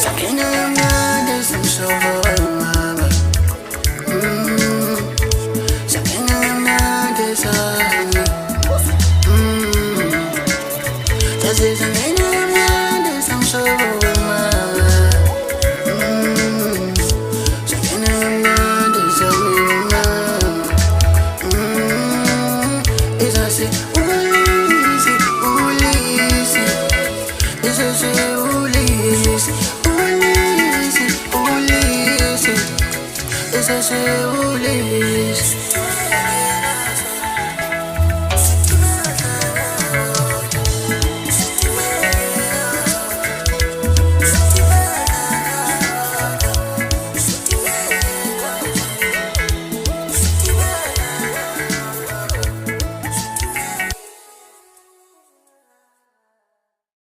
Sakina yamyande samshovo mama. Sakina yamyande sami. Tazi sakina yamyande samshovo mama. Sakina yamyande sami mama. Isasi ulisi ulisi. Isasi ulisi ulisi ulisi. Isasi ulisi.